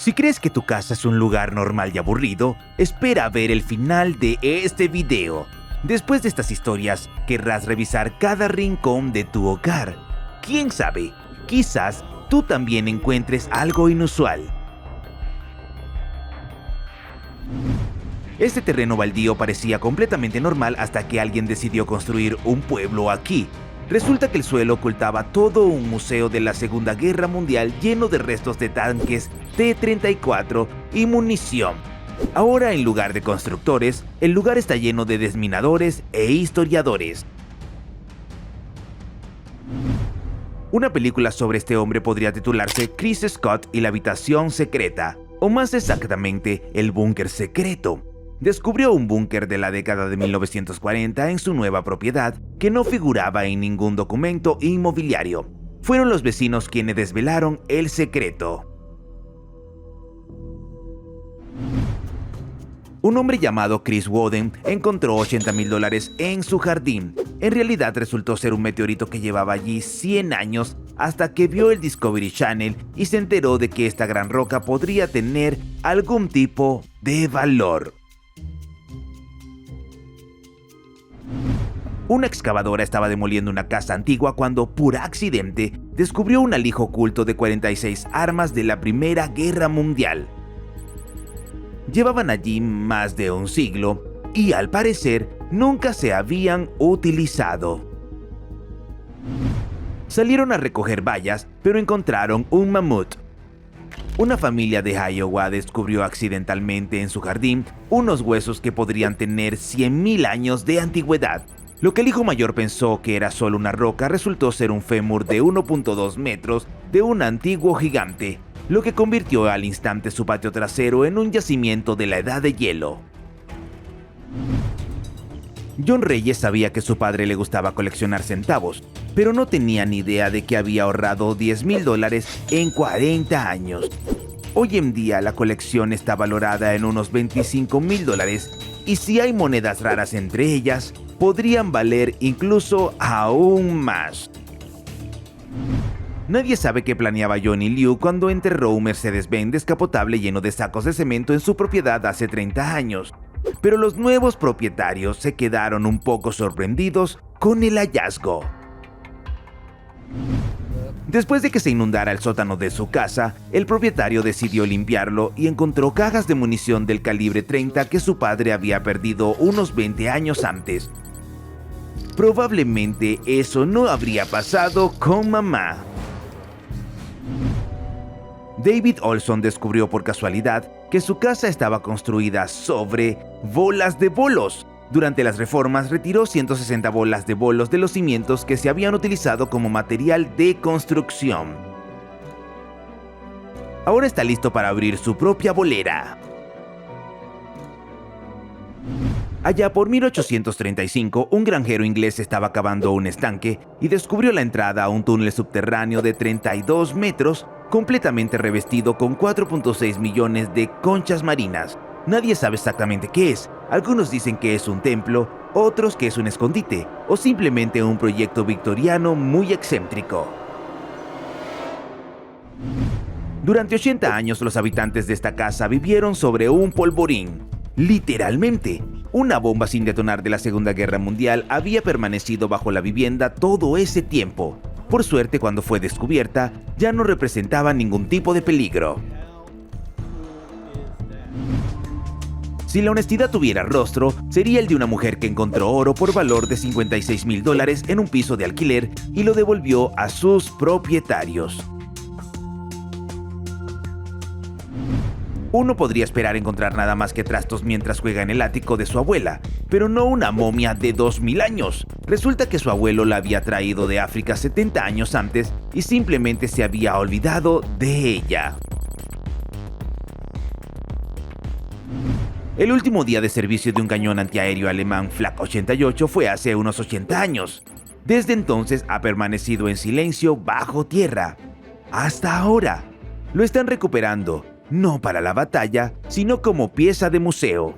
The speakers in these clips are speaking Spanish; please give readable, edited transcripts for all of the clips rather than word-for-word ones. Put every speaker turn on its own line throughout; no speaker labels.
Si crees que tu casa es un lugar normal y aburrido, espera a ver el final de este video. Después de estas historias, querrás revisar cada rincón de tu hogar. ¿Quién sabe? Quizás tú también encuentres algo inusual. Este terreno baldío parecía completamente normal hasta que alguien decidió construir un pueblo aquí. Resulta que el suelo ocultaba todo un museo de la Segunda Guerra Mundial lleno de restos de tanques T-34 y munición. Ahora, en lugar de constructores, el lugar está lleno de desminadores e historiadores. Una película sobre este hombre podría titularse Chris Scott y la habitación secreta, o más exactamente, el búnker secreto. Descubrió un búnker de la década de 1940 en su nueva propiedad que no figuraba en ningún documento inmobiliario. Fueron los vecinos quienes desvelaron el secreto. Un hombre llamado Chris Woden encontró $80,000 en su jardín. En realidad resultó ser un meteorito que llevaba allí 100 años hasta que vio el Discovery Channel y se enteró de que esta gran roca podría tener algún tipo de valor. Una excavadora estaba demoliendo una casa antigua cuando, por accidente, descubrió un alijo oculto de 46 armas de la Primera Guerra Mundial. Llevaban allí más de un siglo y, al parecer, nunca se habían utilizado. Salieron a recoger bayas, pero encontraron un mamut. Una familia de Iowa descubrió accidentalmente en su jardín unos huesos que podrían tener 100,000 años de antigüedad. Lo que el hijo mayor pensó que era solo una roca resultó ser un fémur de 1.2 metros de un antiguo gigante, lo que convirtió al instante su patio trasero en un yacimiento de la edad de hielo. John Reyes sabía que su padre le gustaba coleccionar centavos, pero no tenía ni idea de que había ahorrado $10,000 en 40 años. Hoy en día la colección está valorada en unos $25,000 y si hay monedas raras entre ellas, podrían valer incluso aún más. Nadie sabe qué planeaba Johnny Liu cuando enterró un Mercedes-Benz descapotable lleno de sacos de cemento en su propiedad hace 30 años. Pero los nuevos propietarios se quedaron un poco sorprendidos con el hallazgo. Después de que se inundara el sótano de su casa, el propietario decidió limpiarlo y encontró cajas de munición del calibre 30 que su padre había perdido unos 20 años antes. Probablemente eso no habría pasado con mamá. David Olson descubrió por casualidad que su casa estaba construida sobre bolas de bolos. Durante las reformas retiró 160 bolas de bolos de los cimientos que se habían utilizado como material de construcción. Ahora está listo para abrir su propia bolera. Allá por 1835, un granjero inglés estaba cavando un estanque y descubrió la entrada a un túnel subterráneo de 32 metros, completamente revestido con 4.6 millones de conchas marinas. Nadie sabe exactamente qué es. Algunos dicen que es un templo, otros que es un escondite, o simplemente un proyecto victoriano muy excéntrico. Durante 80 años, los habitantes de esta casa vivieron sobre un polvorín. Literalmente, una bomba sin detonar de la Segunda Guerra Mundial había permanecido bajo la vivienda todo ese tiempo. Por suerte, cuando fue descubierta, ya no representaba ningún tipo de peligro. Si la honestidad tuviera rostro, sería el de una mujer que encontró oro por valor de $56,000 en un piso de alquiler y lo devolvió a sus propietarios. Uno podría esperar encontrar nada más que trastos mientras juega en el ático de su abuela, pero no una momia de 2,000 años. Resulta que su abuelo la había traído de África 70 años antes y simplemente se había olvidado de ella. El último día de servicio de un cañón antiaéreo alemán Flak 88 fue hace unos 80 años. Desde entonces ha permanecido en silencio bajo tierra. Hasta ahora. Lo están recuperando, no para la batalla, sino como pieza de museo.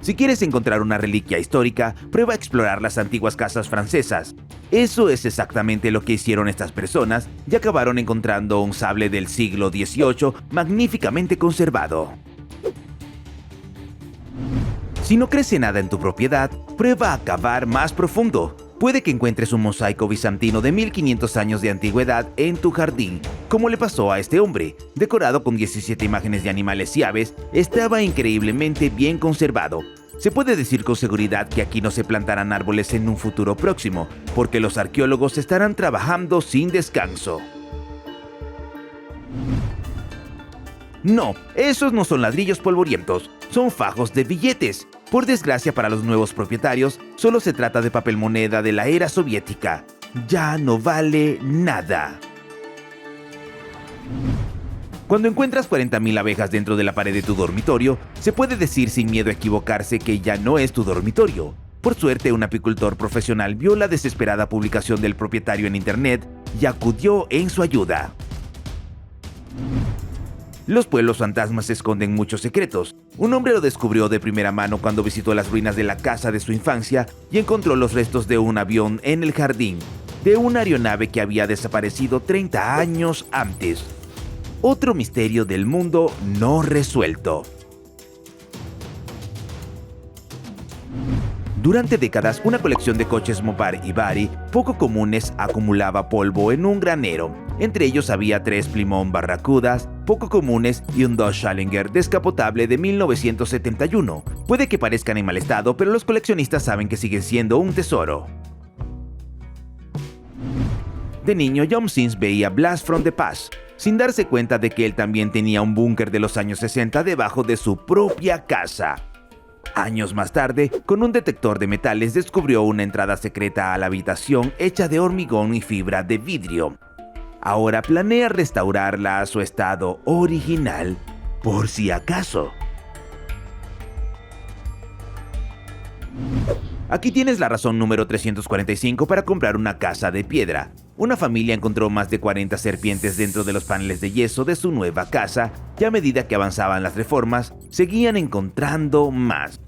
Si quieres encontrar una reliquia histórica, prueba a explorar las antiguas casas francesas. Eso es exactamente lo que hicieron estas personas y acabaron encontrando un sable del siglo XVIII magníficamente conservado. Si no crece nada en tu propiedad, prueba a cavar más profundo. Puede que encuentres un mosaico bizantino de 1500 años de antigüedad en tu jardín, como le pasó a este hombre. Decorado con 17 imágenes de animales y aves, estaba increíblemente bien conservado. Se puede decir con seguridad que aquí no se plantarán árboles en un futuro próximo, porque los arqueólogos estarán trabajando sin descanso. No, esos no son ladrillos polvorientos, son fajos de billetes. Por desgracia para los nuevos propietarios, solo se trata de papel moneda de la era soviética. Ya no vale nada. Cuando encuentras 40.000 abejas dentro de la pared de tu dormitorio, se puede decir sin miedo a equivocarse que ya no es tu dormitorio. Por suerte, un apicultor profesional vio la desesperada publicación del propietario en internet y acudió en su ayuda. Los pueblos fantasmas esconden muchos secretos. Un hombre lo descubrió de primera mano cuando visitó las ruinas de la casa de su infancia y encontró los restos de un avión en el jardín, de una aeronave que había desaparecido 30 años antes. Otro misterio del mundo no resuelto. Durante décadas, una colección de coches Mopar y Bari, poco comunes, acumulaba polvo en un granero. Entre ellos había 3 Plymouth Barracudas, poco comunes, y un Dodge Challenger descapotable de 1971. Puede que parezcan en mal estado, pero los coleccionistas saben que siguen siendo un tesoro. De niño, John Sims veía Blast from the Past, sin darse cuenta de que él también tenía un búnker de los años 60 debajo de su propia casa. Años más tarde, con un detector de metales descubrió una entrada secreta a la habitación hecha de hormigón y fibra de vidrio. Ahora planea restaurarla a su estado original, por si acaso. Aquí tienes la razón número 345 para comprar una casa de piedra. Una familia encontró más de 40 serpientes dentro de los paneles de yeso de su nueva casa y a medida que avanzaban las reformas, seguían encontrando más.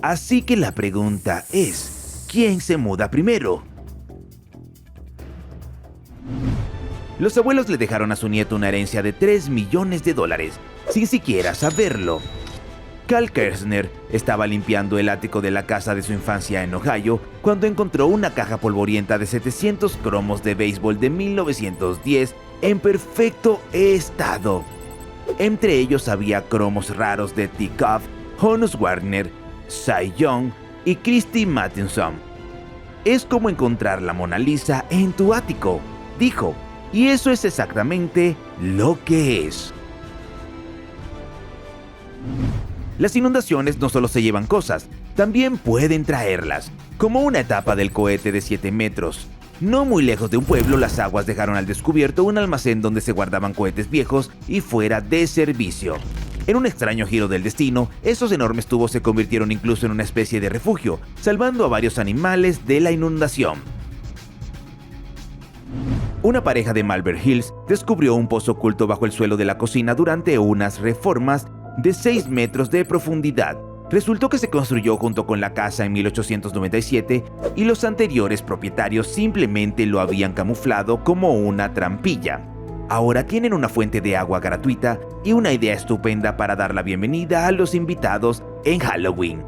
Así que la pregunta es, ¿quién se muda primero? Los abuelos le dejaron a su nieto una herencia de $3 millones, sin siquiera saberlo. Carl Kersner estaba limpiando el ático de la casa de su infancia en Ohio cuando encontró una caja polvorienta de 700 cromos de béisbol de 1910 en perfecto estado. Entre ellos había cromos raros de T. Cuff, Honus Wagner, Cy Young y Christy Matheson. Es como encontrar la Mona Lisa en tu ático, dijo, y eso es exactamente lo que es. Las inundaciones no solo se llevan cosas, también pueden traerlas, como una etapa del cohete de 7 metros. No muy lejos de un pueblo, las aguas dejaron al descubierto un almacén donde se guardaban cohetes viejos y fuera de servicio. En un extraño giro del destino, esos enormes tubos se convirtieron incluso en una especie de refugio, salvando a varios animales de la inundación. Una pareja de Malvern Hills descubrió un pozo oculto bajo el suelo de la cocina durante unas reformas de 6 metros de profundidad. Resultó que se construyó junto con la casa en 1897 y los anteriores propietarios simplemente lo habían camuflado como una trampilla. Ahora tienen una fuente de agua gratuita y una idea estupenda para dar la bienvenida a los invitados en Halloween.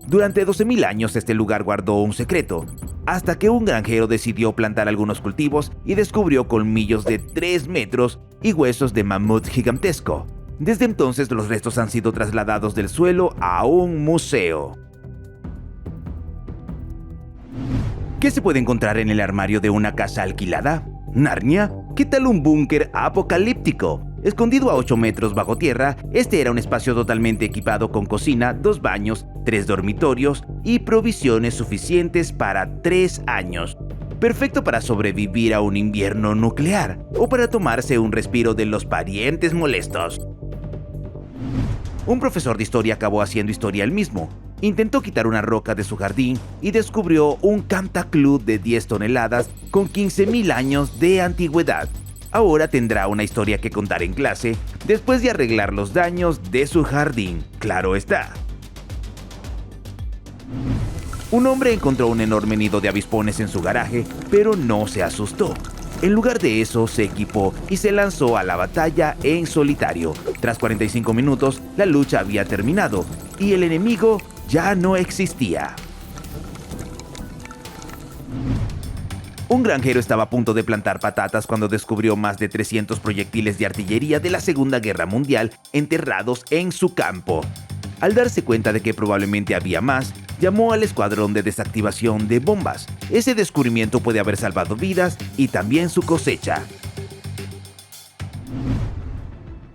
Durante 12.000 años este lugar guardó un secreto, hasta que un granjero decidió plantar algunos cultivos y descubrió colmillos de 3 metros y huesos de mamut gigantesco. Desde entonces los restos han sido trasladados del suelo a un museo. ¿Qué se puede encontrar en el armario de una casa alquilada? ¿Narnia? ¿Qué tal un búnker apocalíptico? Escondido a 8 metros bajo tierra, este era un espacio totalmente equipado con cocina, 2 baños, 3 dormitorios y provisiones suficientes para 3 años. Perfecto para sobrevivir a un invierno nuclear o para tomarse un respiro de los parientes molestos. Un profesor de historia acabó haciendo historia él mismo. Intentó quitar una roca de su jardín y descubrió un Cantaclú de 10 toneladas con 15.000 años de antigüedad. Ahora tendrá una historia que contar en clase después de arreglar los daños de su jardín, claro está. Un hombre encontró un enorme nido de avispones en su garaje, pero no se asustó. En lugar de eso, se equipó y se lanzó a la batalla en solitario. Tras 45 minutos, la lucha había terminado y el enemigo ya no existía. Un granjero estaba a punto de plantar patatas cuando descubrió más de 300 proyectiles de artillería de la Segunda Guerra Mundial enterrados en su campo. Al darse cuenta de que probablemente había más, llamó al escuadrón de desactivación de bombas. Ese descubrimiento puede haber salvado vidas y también su cosecha.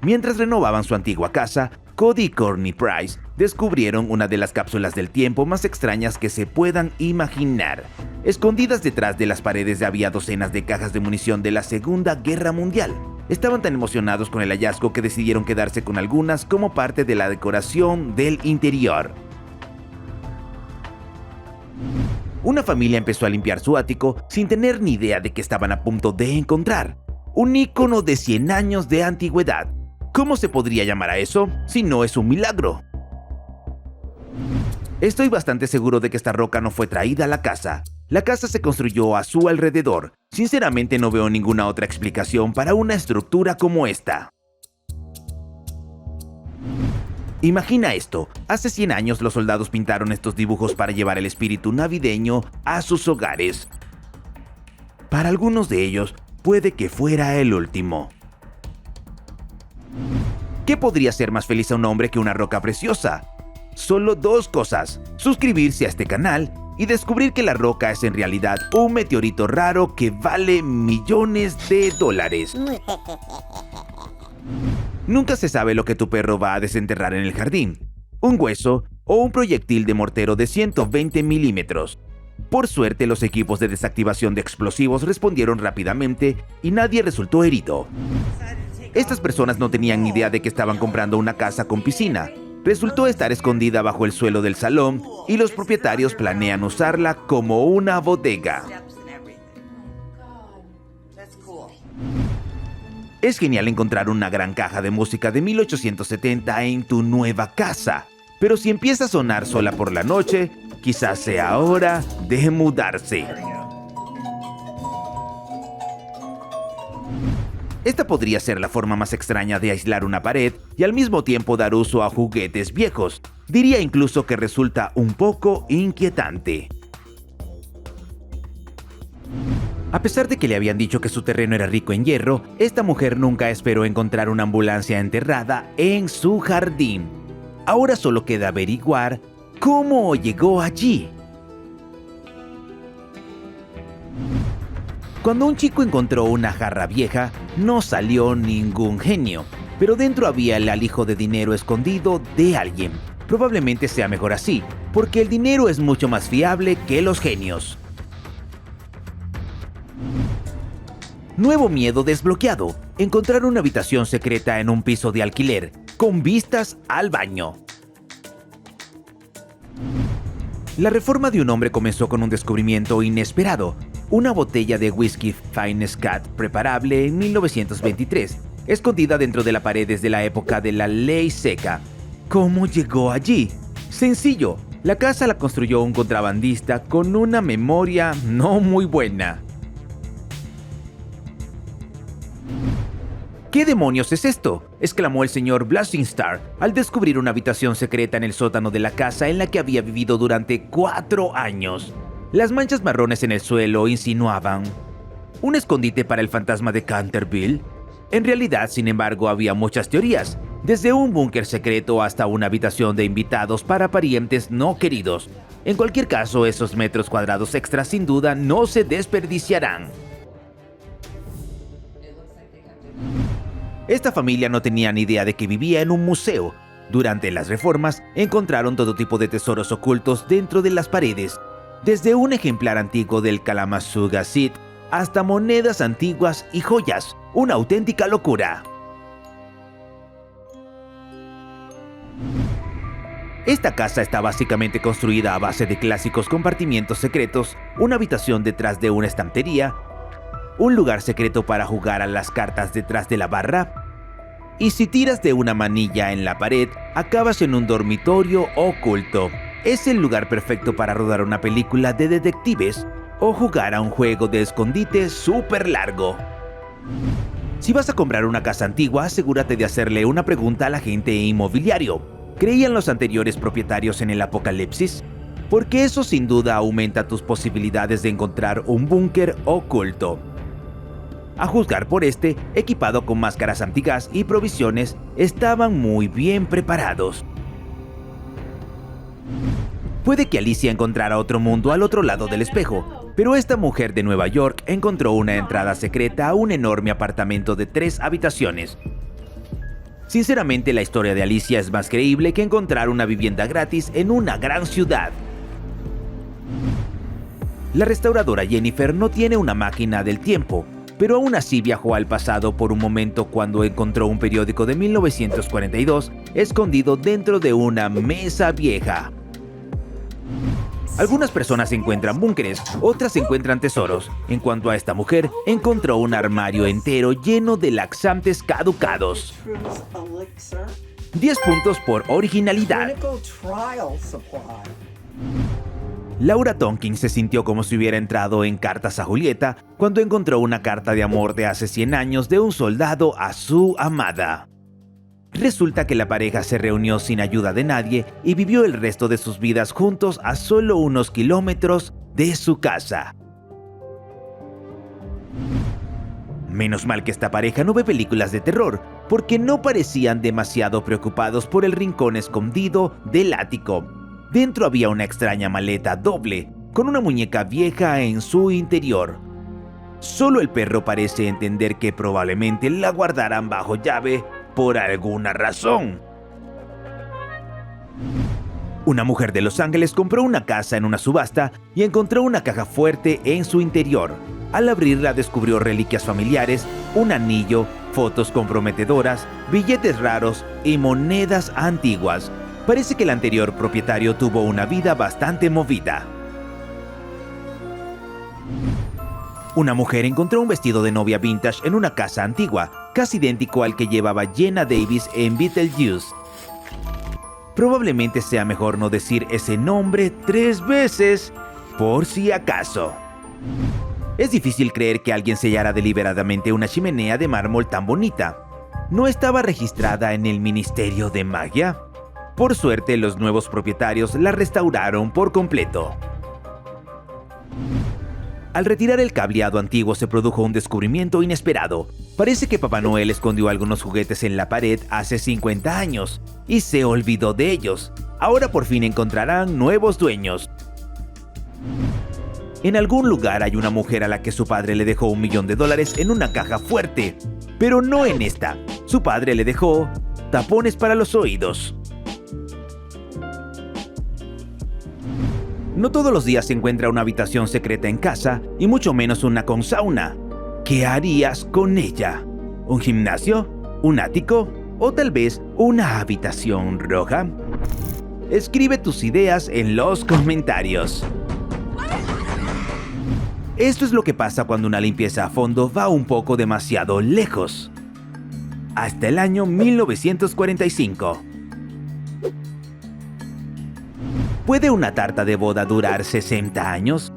Mientras renovaban su antigua casa, Cody y Courtney Price descubrieron una de las cápsulas del tiempo más extrañas que se puedan imaginar. Escondidas detrás de las paredes había docenas de cajas de munición de la Segunda Guerra Mundial. Estaban tan emocionados con el hallazgo que decidieron quedarse con algunas como parte de la decoración del interior. Una familia empezó a limpiar su ático sin tener ni idea de que estaban a punto de encontrar un ícono de 100 años de antigüedad. ¿Cómo se podría llamar a eso si no es un milagro? Estoy bastante seguro de que esta roca no fue traída a la casa. La casa se construyó a su alrededor. Sinceramente no veo ninguna otra explicación para una estructura como esta. Imagina esto, hace 100 años los soldados pintaron estos dibujos para llevar el espíritu navideño a sus hogares. Para algunos de ellos, puede que fuera el último. ¿Qué podría ser más feliz a un hombre que una roca preciosa? Solo dos cosas: suscribirse a este canal y descubrir que la roca es en realidad un meteorito raro que vale millones de dólares. Nunca se sabe lo que tu perro va a desenterrar en el jardín: un hueso o un proyectil de mortero de 120 milímetros. Por suerte, los equipos de desactivación de explosivos respondieron rápidamente y nadie resultó herido. Estas personas no tenían ni idea de que estaban comprando una casa con piscina. Resultó estar escondida bajo el suelo del salón y los propietarios planean usarla como una bodega. Es genial encontrar una gran caja de música de 1870 en tu nueva casa, pero si empieza a sonar sola por la noche, quizás sea hora de mudarse. Esta podría ser la forma más extraña de aislar una pared y al mismo tiempo dar uso a juguetes viejos. Diría incluso que resulta un poco inquietante. A pesar de que le habían dicho que su terreno era rico en hierro, esta mujer nunca esperó encontrar una ambulancia enterrada en su jardín. Ahora solo queda averiguar cómo llegó allí. Cuando un chico encontró una jarra vieja, no salió ningún genio, pero dentro había el alijo de dinero escondido de alguien. Probablemente sea mejor así, porque el dinero es mucho más fiable que los genios. Nuevo miedo desbloqueado: encontrar una habitación secreta en un piso de alquiler, con vistas al baño. La reforma de un hombre comenzó con un descubrimiento inesperado: una botella de whisky Finest Cut preparable en 1923, escondida dentro de la pared desde la época de la ley seca. ¿Cómo llegó allí? Sencillo, la casa la construyó un contrabandista con una memoria no muy buena. ¿Qué demonios es esto?, exclamó el señor Blasingstad al descubrir una habitación secreta en el sótano de la casa en la que había vivido durante 4 años. Las manchas marrones en el suelo insinuaban ¿un escondite para el fantasma de Canterville? En realidad, sin embargo, había muchas teorías, desde un búnker secreto hasta una habitación de invitados para parientes no queridos. En cualquier caso, esos metros cuadrados extras sin duda no se desperdiciarán. Esta familia no tenía ni idea de que vivía en un museo. Durante las reformas, encontraron todo tipo de tesoros ocultos dentro de las paredes, desde un ejemplar antiguo del Kalamazoo Sid hasta monedas antiguas y joyas. Una auténtica locura. Esta casa está básicamente construida a base de clásicos compartimientos secretos, una habitación detrás de una estantería un lugar secreto para jugar a las cartas detrás de la barra. Y si tiras de una manilla en la pared, acabas en un dormitorio oculto. Es el lugar perfecto para rodar una película de detectives o jugar a un juego de escondite súper largo. Si vas a comprar una casa antigua, asegúrate de hacerle una pregunta al agente inmobiliario. ¿Creían los anteriores propietarios en el apocalipsis? Porque eso sin duda aumenta tus posibilidades de encontrar un búnker oculto. A juzgar por este, equipado con máscaras antigas y provisiones, estaban muy bien preparados. Puede que Alicia encontrara otro mundo al otro lado del espejo, pero esta mujer de Nueva York encontró una entrada secreta a un enorme apartamento de 3 habitaciones. Sinceramente, la historia de Alicia es más creíble que encontrar una vivienda gratis en una gran ciudad. La restauradora Jennifer no tiene una máquina del tiempo, pero aún así viajó al pasado por un momento cuando encontró un periódico de 1942 escondido dentro de una mesa vieja. Algunas personas encuentran búnkeres, otras encuentran tesoros. En cuanto a esta mujer, encontró un armario entero lleno de laxantes caducados. 10 puntos por originalidad. Laura Tonkin se sintió como si hubiera entrado en Cartas a Julieta cuando encontró una carta de amor de hace 100 años de un soldado a su amada. Resulta que la pareja se reunió sin ayuda de nadie y vivió el resto de sus vidas juntos a solo unos kilómetros de su casa. Menos mal que esta pareja no ve películas de terror, porque no parecían demasiado preocupados por el rincón escondido del ático. Dentro había una extraña maleta doble, con una muñeca vieja en su interior. Solo el perro parece entender que probablemente la guardarán bajo llave por alguna razón. Una mujer de Los Ángeles compró una casa en una subasta y encontró una caja fuerte en su interior. Al abrirla descubrió reliquias familiares, un anillo, fotos comprometedoras, billetes raros y monedas antiguas. Parece que el anterior propietario tuvo una vida bastante movida. Una mujer encontró un vestido de novia vintage en una casa antigua, casi idéntico al que llevaba Jenna Davis en Beetlejuice. Probablemente sea mejor no decir ese nombre 3 veces, por si acaso. Es difícil creer que alguien sellara deliberadamente una chimenea de mármol tan bonita. ¿No estaba registrada en el Ministerio de Magia? Por suerte, los nuevos propietarios la restauraron por completo. Al retirar el cableado antiguo se produjo un descubrimiento inesperado. Parece que Papá Noel escondió algunos juguetes en la pared hace 50 años y se olvidó de ellos. Ahora por fin encontrarán nuevos dueños. En algún lugar hay una mujer a la que su padre le dejó $1 millón en una caja fuerte, pero no en esta. Su padre le dejó tapones para los oídos. No todos los días se encuentra una habitación secreta en casa, y mucho menos una con sauna. ¿Qué harías con ella? ¿Un gimnasio? ¿Un ático? ¿O tal vez una habitación roja? Escribe tus ideas en los comentarios. Esto es lo que pasa cuando una limpieza a fondo va un poco demasiado lejos. Hasta el año 1945. ¿Puede una tarta de boda durar 60 años?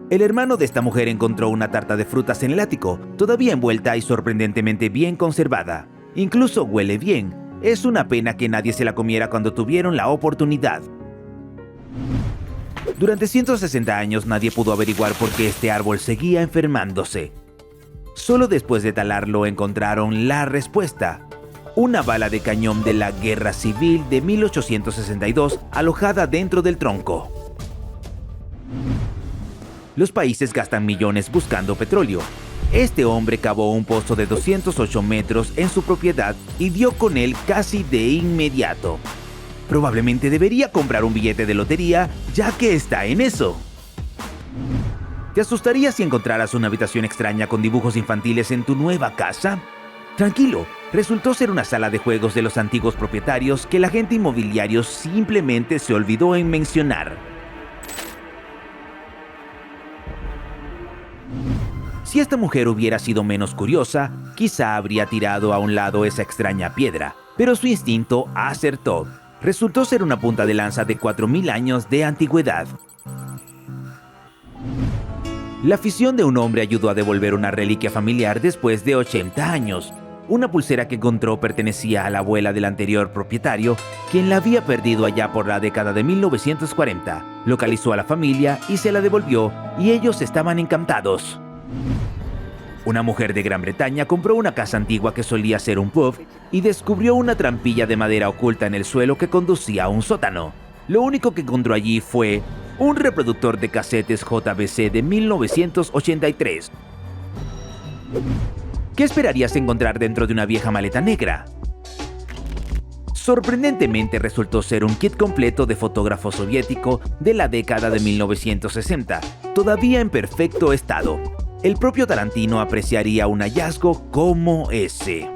El hermano de esta mujer encontró una tarta de frutas en el ático, todavía envuelta y sorprendentemente bien conservada. Incluso huele bien. Es una pena que nadie se la comiera cuando tuvieron la oportunidad. Durante 160 años nadie pudo averiguar por qué este árbol seguía enfermándose. Solo después de talarlo encontraron la respuesta. Una bala de cañón de la Guerra Civil de 1862 alojada dentro del tronco. Los países gastan millones buscando petróleo. Este hombre cavó un pozo de 208 metros en su propiedad y dio con él casi de inmediato. Probablemente debería comprar un billete de lotería, ya que está en eso. ¿Te asustaría si encontraras una habitación extraña con dibujos infantiles en tu nueva casa? Tranquilo, resultó ser una sala de juegos de los antiguos propietarios que el agente inmobiliario simplemente se olvidó en mencionar. Si esta mujer hubiera sido menos curiosa, quizá habría tirado a un lado esa extraña piedra, pero su instinto acertó. Resultó ser una punta de lanza de 4000 años de antigüedad. La afición de un hombre ayudó a devolver una reliquia familiar después de 80 años. Una pulsera que encontró pertenecía a la abuela del anterior propietario, quien la había perdido allá por la década de 1940. Localizó a la familia y se la devolvió, y ellos estaban encantados. Una mujer de Gran Bretaña compró una casa antigua que solía ser un pub y descubrió una trampilla de madera oculta en el suelo que conducía a un sótano. Lo único que encontró allí fue un reproductor de casetes JVC de 1983. ¿Qué esperarías encontrar dentro de una vieja maleta negra? Sorprendentemente resultó ser un kit completo de fotógrafo soviético de la década de 1960, todavía en perfecto estado. El propio Tarantino apreciaría un hallazgo como ese.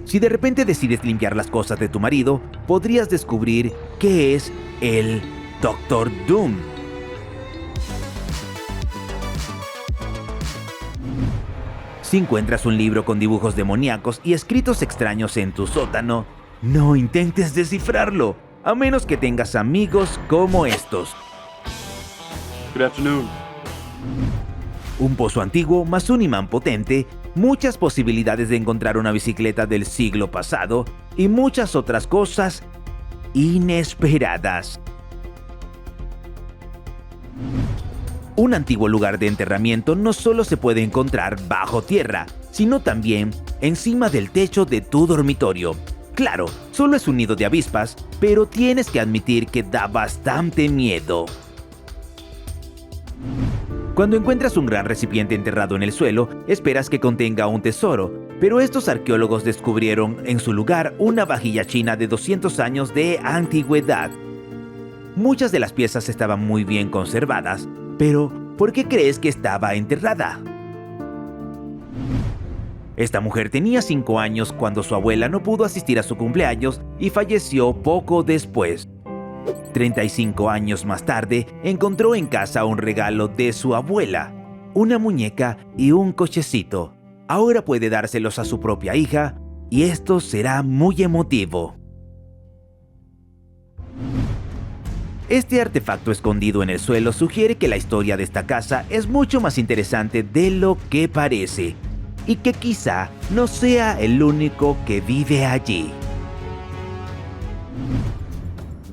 Si de repente decides limpiar las cosas de tu marido, podrías descubrir que es el Doctor Doom. Si encuentras un libro con dibujos demoníacos y escritos extraños en tu sótano, no intentes descifrarlo, a menos que tengas amigos como estos.
Good afternoon.
Un pozo antiguo más un imán potente, muchas posibilidades de encontrar una bicicleta del siglo pasado y muchas otras cosas inesperadas. Un antiguo lugar de enterramiento no solo se puede encontrar bajo tierra, sino también encima del techo de tu dormitorio. Claro, solo es un nido de avispas, pero tienes que admitir que da bastante miedo. Cuando encuentras un gran recipiente enterrado en el suelo, esperas que contenga un tesoro, pero estos arqueólogos descubrieron en su lugar una vajilla china de 200 años de antigüedad. Muchas de las piezas estaban muy bien conservadas, pero ¿por qué crees que estaba enterrada? Esta mujer tenía 5 años cuando su abuela no pudo asistir a su cumpleaños y falleció poco después. 35 años más tarde, encontró en casa un regalo de su abuela, una muñeca y un cochecito. Ahora puede dárselos a su propia hija, y esto será muy emotivo. Este artefacto escondido en el suelo sugiere que la historia de esta casa es mucho más interesante de lo que parece, y que quizá no sea el único que vive allí.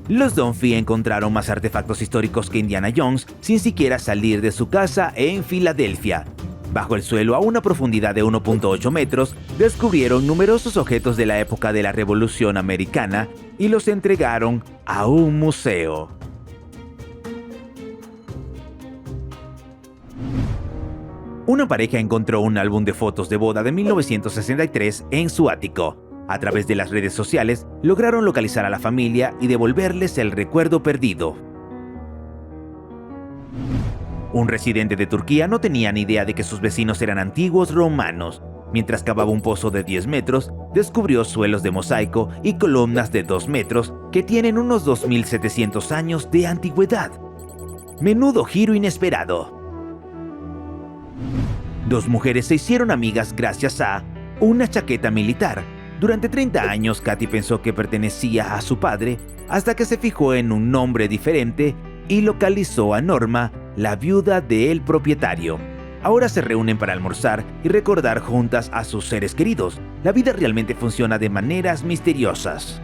Los Dunphy encontraron más artefactos históricos que Indiana Jones sin siquiera salir de su casa en Filadelfia. Bajo el suelo, a una profundidad de 1.8 metros, descubrieron numerosos objetos de la época de la Revolución Americana y los entregaron a un museo. Una pareja encontró un álbum de fotos de boda de 1963 en su ático. A través de las redes sociales, lograron localizar a la familia y devolverles el recuerdo perdido. Un residente de Turquía no tenía ni idea de que sus vecinos eran antiguos romanos. Mientras cavaba un pozo de 10 metros, descubrió suelos de mosaico y columnas de 2 metros que tienen unos 2700 años de antigüedad. Menudo giro inesperado. 2 mujeres se hicieron amigas gracias a una chaqueta militar. Durante 30 años, Katy pensó que pertenecía a su padre, hasta que se fijó en un nombre diferente y localizó a Norma, la viuda del propietario. Ahora se reúnen para almorzar y recordar juntas a sus seres queridos. La vida realmente funciona de maneras misteriosas.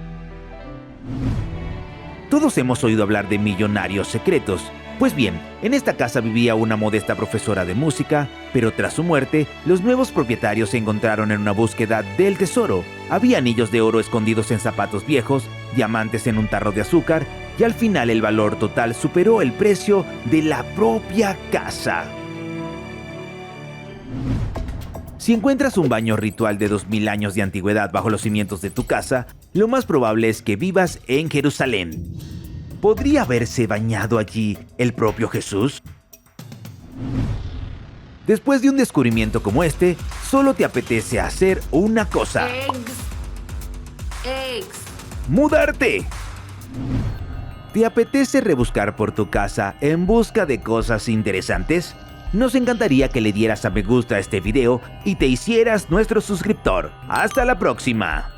Todos hemos oído hablar de millonarios secretos. Pues bien, en esta casa vivía una modesta profesora de música, pero tras su muerte, los nuevos propietarios se encontraron en una búsqueda del tesoro. Había anillos de oro escondidos en zapatos viejos, diamantes en un tarro de azúcar, y al final el valor total superó el precio de la propia casa. Si encuentras un baño ritual de 2000 años de antigüedad bajo los cimientos de tu casa, lo más probable es que vivas en Jerusalén. ¿Podría haberse bañado allí el propio Jesús? Después de un descubrimiento como este, solo te apetece hacer una cosa.
Eggs.
¡Mudarte! ¿Te apetece rebuscar por tu casa en busca de cosas interesantes? Nos encantaría que le dieras a me gusta a este video y te hicieras nuestro suscriptor. ¡Hasta la próxima!